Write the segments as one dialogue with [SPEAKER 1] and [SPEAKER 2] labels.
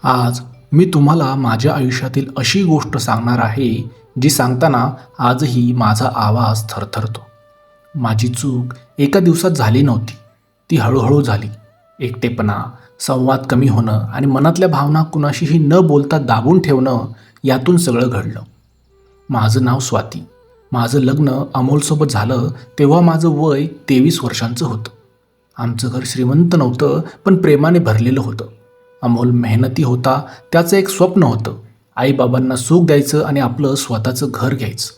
[SPEAKER 1] आज मी तुम्हाला माझ्या आयुष्यातील अशी गोष्ट सांगणार आहे, जी सांगताना आजही माझा आवाज थरथरतो. माझी चूक एका दिवसात झाली नव्हती. ती हळूहळू झाली. एकटेपणा, संवाद कमी होणं आणि मनातल्या भावना कुणाशीही न बोलता दाबून ठेवणं, यातून सगळं घडलं. माझं नाव स्वाती. माझं लग्न अमोलसोबत झालं तेव्हा माझं वय 23 वर्षांचं होतं. आमचं घर श्रीमंत नव्हतं, पण प्रेमाने भरलेलं होतं. अमोल मेहनती होता. त्याचं एक स्वप्न होतं, आईबाबांना सुख द्यायचं आणि आपलं स्वतःचं घर घ्यायचं.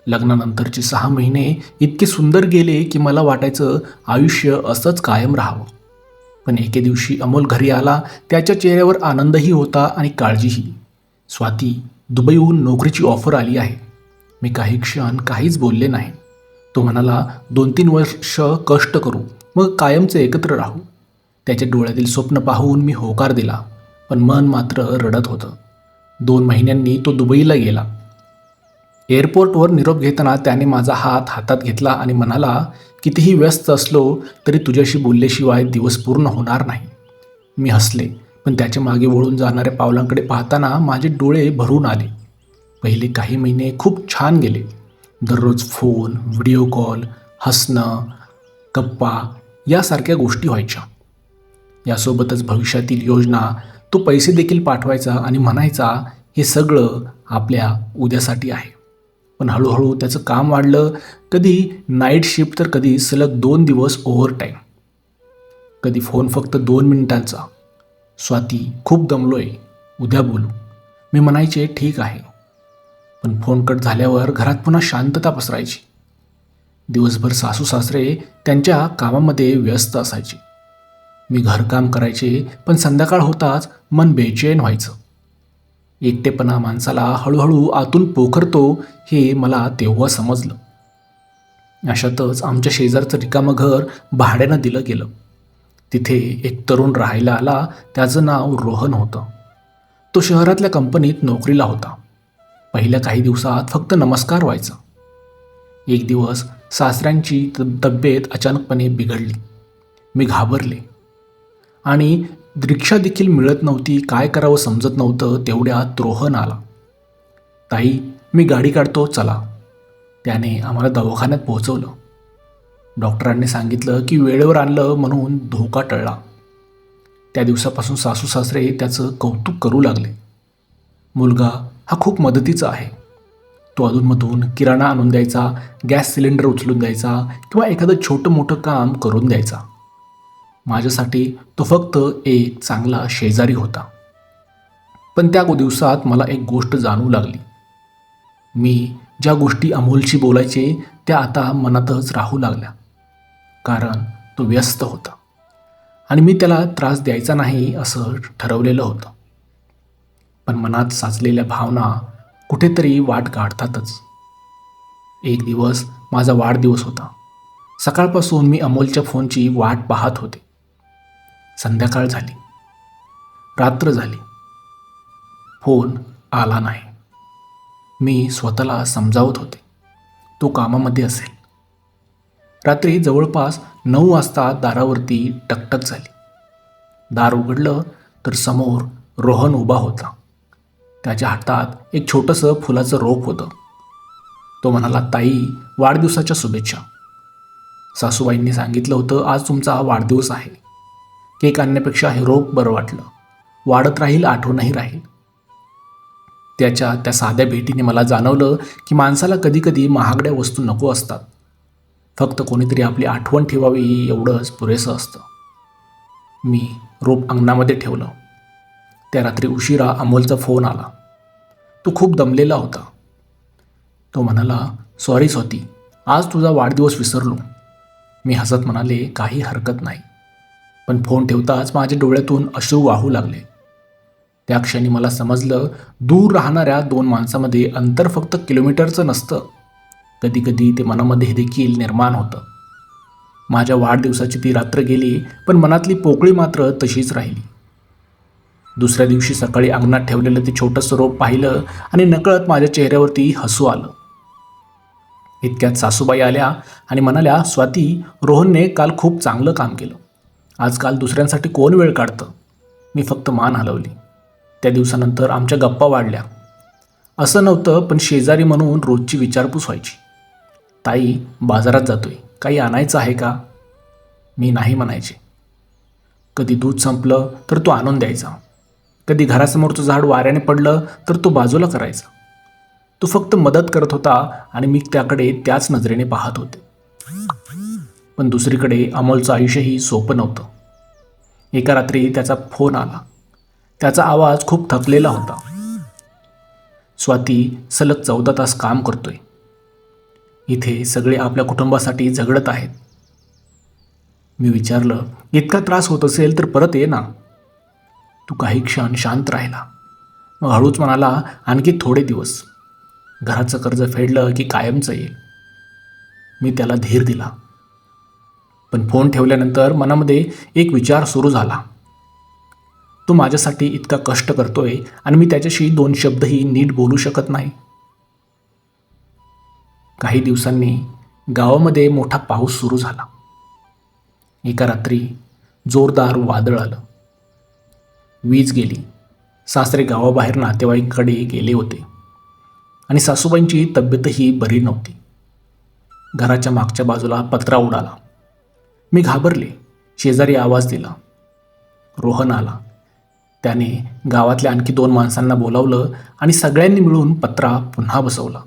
[SPEAKER 1] लग्नानंतरचे 6 महिने इतके सुंदर गेले की मला वाटायचं आयुष्य असंच कायम राहावं. पण एके दिवशी अमोल घरी आला. त्याच्या चेहऱ्यावर आनंदही होता आणि काळजीही. स्वाती, दुबईहून नोकरीची ऑफर आली आहे. मी काही क्षण काहीच बोलले नाही. तो म्हणाला, 2-3 वर्ष कष्ट करू, मग कायमचे एकत्र राहू. त्याच्या डोळ्यातील स्वप्न पाहून मी होकार दिला, पण मन मात्र रडत होतं. 2 महिन्यांनी तो दुबईला गेला. एअरपोर्टवर निरोप घेताना त्याने माझा हात हातात घेतला आणि म्हणाला, कितीही व्यस्त असलो तरी तुझ्याशी बोलल्याशिवाय दिवस पूर्ण होणार नाही. मी हसले, पण त्याच्या मागे वळून जाणाऱ्या पावलांकडे पाहताना माझे डोळे भरून आले. पहिले काही महिने खूप छान गेले. दररोज फोन, व्हिडिओ कॉल, हसणं, गप्पा यासारख्या गोष्टी व्हायच्या. यासोबतच भविष्यातील योजना. तो पैसे देखील पाठवायचा आणि म्हणायचा, हे सगळं आपल्या उद्यासाठी आहे. पण हळूहळू त्याचं काम वाढलं. कधी नाईट शिफ्ट तर कधी सलग 2 दिवस ओव्हरटाईम. कधी फोन फक्त 2 मिनिटांचा. स्वाती, खूप दमलोय, उद्या बोलू. मी म्हणायचे ठीक आहे. पण फोन कट झाल्यावर घरात पुन्हा शांतता पसरायची. दिवसभर सासू सासरे त्यांच्या कामामध्ये व्यस्त असायचे. मी घरकाम करायचे, पण संध्याकाळ होताच मन बेचैन व्हायचं. एकटेपणा माणसाला हळूहळू आतून पोखरतो हे मला तेव्हा समजलं. अशातच आमच्या शेजारचं रिकामं घर भाड्यानं दिलं गेलं. तिथे एक तरुण राहायला आला. त्याचं नाव रोहन होतं. तो शहरातल्या कंपनीत नोकरीला होता. पहिल्या काही दिवसात फक्त नमस्कार व्हायचा. एक दिवस सासऱ्यांची तब्येत अचानकपणे बिघडली. मी घाबरले आणि रिक्षा देखील मिळत नव्हती. काय करावं समजत नव्हतं. तेवढ्यात रोहन आला. ताई, मी गाडी काढतो, चला. त्याने आम्हाला दवाखान्यात पोहोचवलं. डॉक्टरांनी सांगितलं की वेळेवर आणलं म्हणून धोका टळला. त्या दिवसापासून सासू सासरे त्याचं कौतुक करू लागले. मुलगा हा खूप मदतीचा आहे. तो अधूनमधून किराणा आणून द्यायचा, गॅस सिलेंडर उचलून द्यायचा किंवा एखादं छोटं मोठं काम करून द्यायचा. माझ्यासाठी तो फक्त एक चांगला शेजारी होता. पण त्या दिवसात मला एक गोष्ट जाणवू लागली. मी ज्या गोष्टी अमोलशी बोलायचे त्या आता मनातच राहू लागल्या. कारण तो व्यस्त होता आणि मी त्याला त्रास द्यायचा नाही असं ठरवलेलं होतं. पण मनात साचलेल्या भावना कुठेतरी वाट काढतातच. एक दिवस माझा वाढदिवस होता. सकाळपासून मी अमोलच्या फोनची वाट पाहत होते. संध्याकाळ झाली, रात्र झाली, फोन आला नाही. मी स्वतःला समजावत होते, तो कामामध्ये असेल. रात्री जवळपास 9 वाजता दारावरती टकटक झाली. दार उघडलं तर समोर रोहन उभा होता. त्याच्या हातात एक छोटंसं फुलाचं रोप होतं. तो म्हणाला, ताई, वाढदिवसाच्या शुभेच्छा. सासूबाईंनी सांगितलं होतं आज तुमचा वाढदिवस आहे. केक आणण्यापेक्षा हे रोप बरं वाटलं. वाढत राहील, आठवणही राहील. त्याच्या त्या साध्या भेटीने मला जाणवलं की माणसाला कधीकधी महागड्या वस्तू नको असतात. फक्त कोणीतरी आपली आठवण ठेवावी एवढंच पुरेसं असतं. मी रोप अंगणामध्ये ठेवलं. त्या रात्री उशिरा अमोलचा फोन आला. तो खूप दमलेला होता. तो म्हणाला, सॉरी स्वाती, आज तुझा वाढदिवस विसरलो. मी हसत म्हणाले, काही हरकत नाही. पण फोन ठेवताच माझ्या डोळ्यातून अश्रू वाहू लागले. त्या क्षणी मला समजलं, दूर राहणाऱ्या 2 माणसामध्ये अंतर फक्त किलोमीटरचं नसतं. कधीकधी ते मनामध्ये देखील निर्माण होतं. माझ्या वाढदिवसाची ती रात्र गेली, पण मनातली पोकळी मात्र तशीच राहिली. दुसऱ्या दिवशी सकाळी अंगणात ठेवलेलं ते छोटंसं रोप पाहिलं आणि नकळत माझ्या चेहऱ्यावरती हसू आलं. इतक्यात सासूबाई आल्या आणि म्हणाल्या, स्वाती, रोहनने काल खूप चांगलं काम केलं. आजकाल दुसऱ्यांसाठी कोण वेळ काढतं. मी फक्त मान हलवली. त्या दिवसानंतर आमच्या गप्पा वाढल्या. असं नव्हतं, पण शेजारी म्हणून रोजची विचारपूस व्हायची. ताई, बाजारात जातोय, काही आणायचं आहे का? मी नाही म्हणायचे. कधी दूध संपलं तर तो आणून द्यायचा. कधी घरासमोरचं झाड वाऱ्याने पडलं तर तो बाजूला करायचा. तो फक्त मदत करत होता आणि मी त्याकडे त्याच नजरेने पाहत होते. पण दुसरीकडे अमोलचं आयुष्यही सोपं नव्हतं. एका रात्री त्याचा फोन आला. त्याचा आवाज खूप थकलेला होता. स्वाती, सलग 14 तास काम करतोय. इथे सगळे आपल्या कुटुंबासाठी झगडत आहेत. मी विचारलं, इतका त्रास होत असेल तर परत ये ना. तू काही क्षण शांत राहिला. मग हळूच म्हणाला, आणखी थोडे दिवस. घराचं कर्ज फेडलं की कायमचं येईल. मी त्याला धीर दिला. पण फोन ठेवल्यानंतर मनामध्ये एक विचार सुरू झाला. तो माझ्यासाठी इतका कष्ट करतोय आणि मी त्याच्याशी 2 शब्दही नीट बोलू शकत नाही. काही दिवसांनी गावामध्ये मोठा पाऊस सुरू झाला. एका रात्री जोरदार वादळ आलं. वीज गेली. सासरे गावाबाहेर नातेवाईकांकडे गेले होते आणि सासूबाईंची तब्येतही बरी नव्हती. घराच्या मागच्या बाजूला पत्रा उडाला. मी घाबरले. शेजारी आवाज दिला. रोहन आला. त्याने गावातल्या आणखी 2 माणसांना बोलावलं आणि सगळ्यांनी मिळून पत्रा पुन्हा बसवला.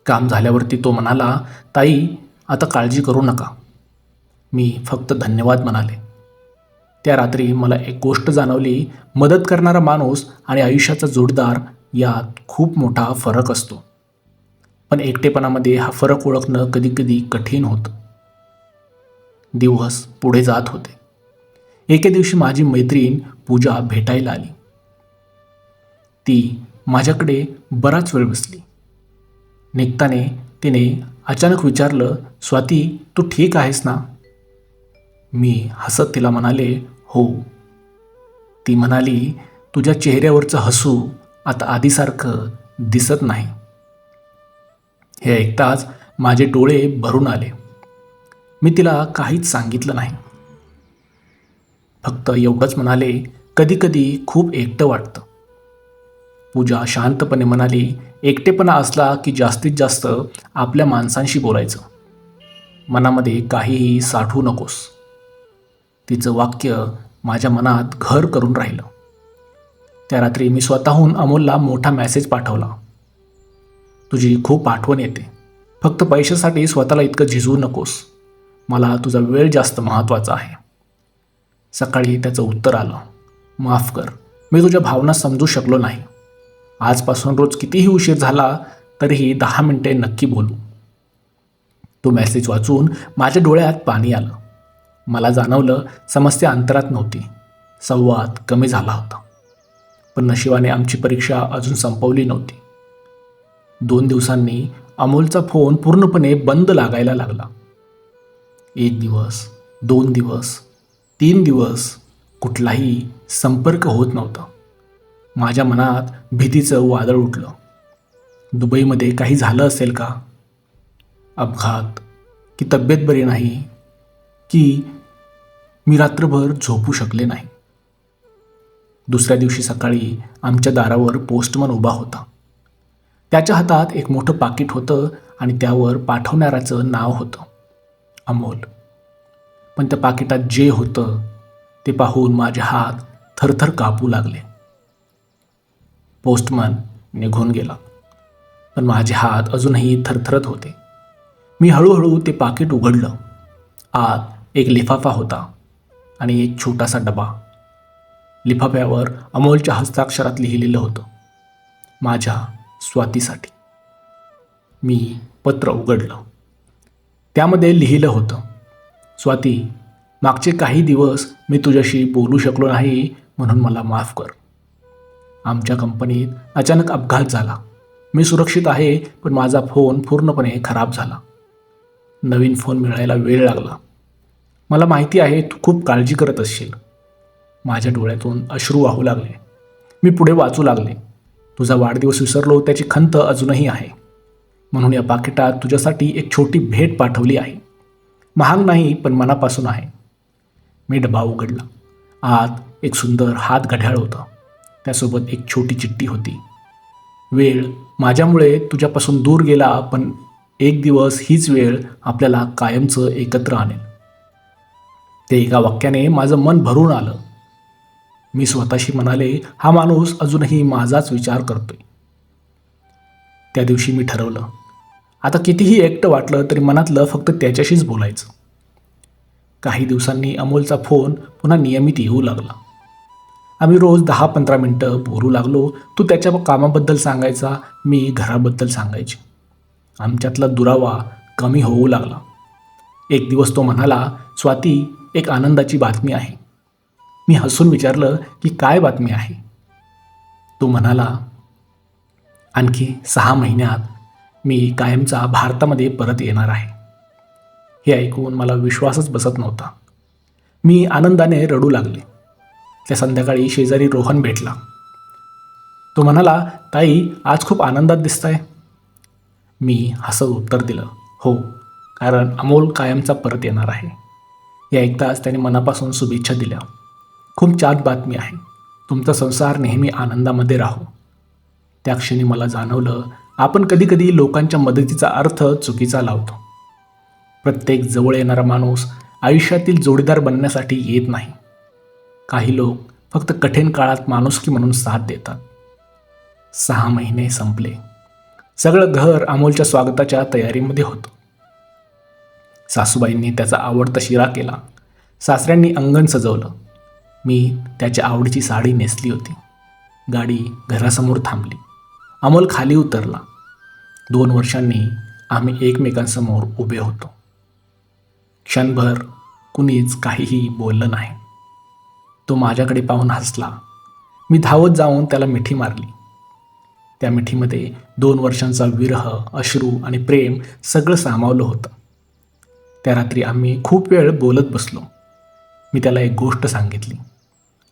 [SPEAKER 1] काम झाल्यावरती तो म्हणाला, ताई, आता काळजी करू नका. मी फक्त धन्यवाद म्हणाले. त्या रात्री मला एक गोष्ट जाणवली. मदत करणारा माणूस आणि आयुष्याचा जोडदार यात खूप मोठा फरक असतो. पण एकटेपणामध्ये हा फरक ओळखणं कधीकधी कठीण होतं. दिवस पुढे जात होते. एके दिवशी माझी मैत्रीण पूजा भेटायला आली. ती माझ्याकडे बराच वेळ बसली. निघताने तिने अचानक विचारलं, स्वाती, तू ठीक आहेस ना? मी हसत तिला म्हणाले, हो. ती म्हणाली, तुझ्या चेहऱ्यावरचं हसू आता आधीसारखं दिसत नाही. हे ऐकताच माझे डोळे भरून आले. मी तिला काहीच सांगितलं नाही. फक्त एवढंच म्हणाले, कधीकधी खूप एकटं वाटतं. पूजा शांतपणे म्हणाली, एकटेपणा असला की जास्तीत जास्त आपल्या माणसांशी बोलायचं. मनामध्ये काहीही साठवू नकोस. तिचं वाक्य माझ्या मनात घर करून राहिलं. त्या रात्री मी स्वतःहून अमोलला मोठा मेसेज पाठवला. तुझी खूप आठवण येते. फक्त पैशासाठी स्वतःला इतकं झिजवू नकोस. मला तुझा वेळ जास्त महत्त्वाचा आहे. सकाळी त्याचं उत्तर आलं, माफ कर, मी तुझ्या भावना समजू शकलो नाही. आजपासून रोज कितीही उशीर झाला तरीही 10 मिनिटे नक्की बोलू. तो मेसेज वाचून माझ्या डोळ्यात पाणी आलं. मला जाणवलं समस्या अंतरात नव्हती, संवाद कमी झाला होता. पण नशिबाने आमची परीक्षा अजून संपवली नव्हती. 2 दिवसांनी अमोलचा फोन पूर्णपणे बंद लागायला लागला. 1 दिवस, 2 दिवस, 3 दिवस कुठलाही संपर्क होत नव्हता. माझ्या मनात भीतीचं वादळ उठलं. दुबईमध्ये काही झालं असेल का? अपघात की तब्येत बरी नाही की मी रात्रभर झोपू शकले नाही. दुसऱ्या दिवशी सकाळी आमच्या दारावर पोस्टमन उभा होता. त्याच्या हातात एक मोठं पाकिट होतं आणि त्यावर पाठवणाऱ्याचं नाव होतं, अमोल. पण त्या पाकिटात जे होतं ते पाहून माझे हात थरथर कापू लागले. पोस्टमन निघून गेला, पण माझे हात अजूनही थरथरत होते. मी हळूहळू ते पाकिट उघडलं. आत एक लिफाफा होता आणि एक छोटासा डबा. लिफाफ्यावर अमोलच्या हस्ताक्षरात लिहिलेलं होतं, माझ्या स्वातीसाठी. मी पत्र उघडलं. त्यामध्ये लिहिलं होतं, स्वाती, मागचे काही दिवस मी तुझ्याशी बोलू शकलो नाही म्हणून मला माफ कर. आमच्या कंपनीत अचानक अपघात झाला. मी सुरक्षित आहे, पण माझा फोन पूर्णपणे खराब झाला. नवीन फोन मिळायला वेळ लागला. मला माहिती आहे तू खूप काळजी करत असशील. माझ्या डोळ्यातून अश्रू वाहू लागले. मी पुढे वाचू लागले. तुझा वाढदिवस विसरलो त्याची खंत अजूनही आहे. म्हणून या पाकिटात तुझ्यासाठी एक छोटी भेट पाठवली आहे. महाग नाही, पण मनापासून आहे. मी डबा उघडला. आत एक सुंदर हात घड्याळ होतं. त्यासोबत एक छोटी चिठ्ठी होती. वेळ माझ्यामुळे तुझ्यापासून दूर गेला, पण एक दिवस हीच वेळ आपल्याला कायमचं एकत्र आणेल. ते एका वाक्याने माझं मन भरून आलं. मी स्वतःशी म्हणाले, हा माणूस अजूनही माझाच विचार करतोय. त्या दिवशी मी ठरवलं, आता कितीही एकटं वाटलं तरी मनातलं फक्त त्याच्याशीच बोलायचं. काही दिवसांनी अमोलचा फोन पुन्हा नियमित येऊ लागला. आम्ही रोज 10-15 मिनटं बोलू लागलो. तो त्याच्या कामाबद्दल सांगायचा, मी घराबद्दल सांगायचे. आमच्यातला दुरावा कमी होऊ लागला. एक दिवस तो म्हणाला, स्वाती, एक आनंदाची बातमी आहे. मी हसून विचारलं की काय बातमी आहे. तो म्हणाला, आणखी 6 महिन्यात मी कायमचा भारतामध्ये परत येणार आहे. हे ऐकून मला विश्वासच बसत नव्हता. मी आनंदाने रडू लागले. त्या संध्याकाळी शेजारी रोहन भेटला. तो म्हणाला, ताई, आज खूप आनंदात दिसताय. मी हसत उत्तर दिलं, हो, कारण अमोल कायमचा परत येणार आहे. हे ऐकताच त्याने मनापासून शुभेच्छा दिल्या. खूप छान बातमी आहे. तुमचा संसार नेहमी आनंदामध्ये राहो. त्या क्षणी मला जाणवलं, आपण कधीकधी लोकांच्या मदतीचा अर्थ चुकीचा लावतो. प्रत्येक जवळ येणारा माणूस आयुष्यातील जोडीदार बनण्यासाठी येत नाही. काही लोक फक्त कठीण काळात माणुसकी म्हणून साथ देतात. 6 महिने संपले. सगळं घर अमोलच्या स्वागताच्या तयारीमध्ये होतं. सासूबाईंनी त्याचा आवडता शिरा केला. सासऱ्यांनी अंगण सजवलं. मी त्याच्या आवडीची साडी नेसली होती. गाडी घरासमोर थांबली. अमोल खाली उतरला. 2 वर्षांनी आम्ही एकमेकांसमोर उभे होतो. क्षणभर कुणीच काहीही बोललं नाही. तो माझ्याकडे पाहून हसला. मी धावत जाऊन त्याला मिठी मारली. त्या मिठीमध्ये 2 वर्षांचा विरह, अश्रू आणि प्रेम सगळं सामावलं होतं. त्या रात्री आम्ही खूप वेळ बोलत बसलो. मी त्याला एक गोष्ट सांगितली,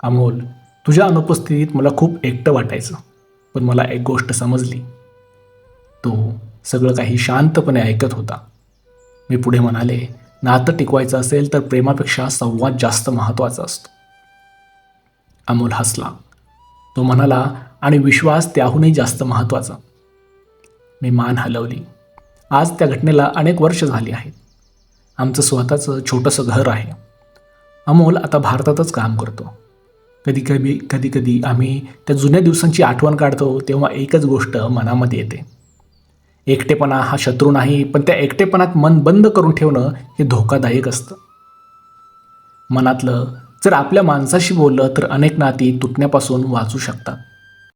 [SPEAKER 1] अमोल, तुझ्या अनुपस्थितीत मला खूप एकटं वाटायचं, पण मला एक गोष्ट समजली. तो सगळं काही शांतपणे ऐकत होता. मी पुढे म्हणाले, नातं टिकवायचं असेल तर प्रेमापेक्षा संवाद जास्त महत्त्वाचा असतो. अमोल हसला. तो म्हणाला, आणि विश्वास त्याहूनही जास्त महत्त्वाचा. मी मान हलवली. आज त्या घटनेला अनेक वर्ष झाली आहेत. आमचं स्वतःचं छोटंसं घर आहे. अमोल आता भारतातच काम करतो. कधी आम्ही त्या जुन्या दिवसांची आठवण काढतो तेव्हा एकच गोष्ट मनामध्ये येते. एकटेपणा हा शत्रू नाही, पण त्या एकटेपणात मन बंद करून ठेवणं हे धोकादायक असतं. मनातलं जर आपल्या माणसाशी बोललं तर अनेक नाती तुटण्यापासून वाचू शकतात.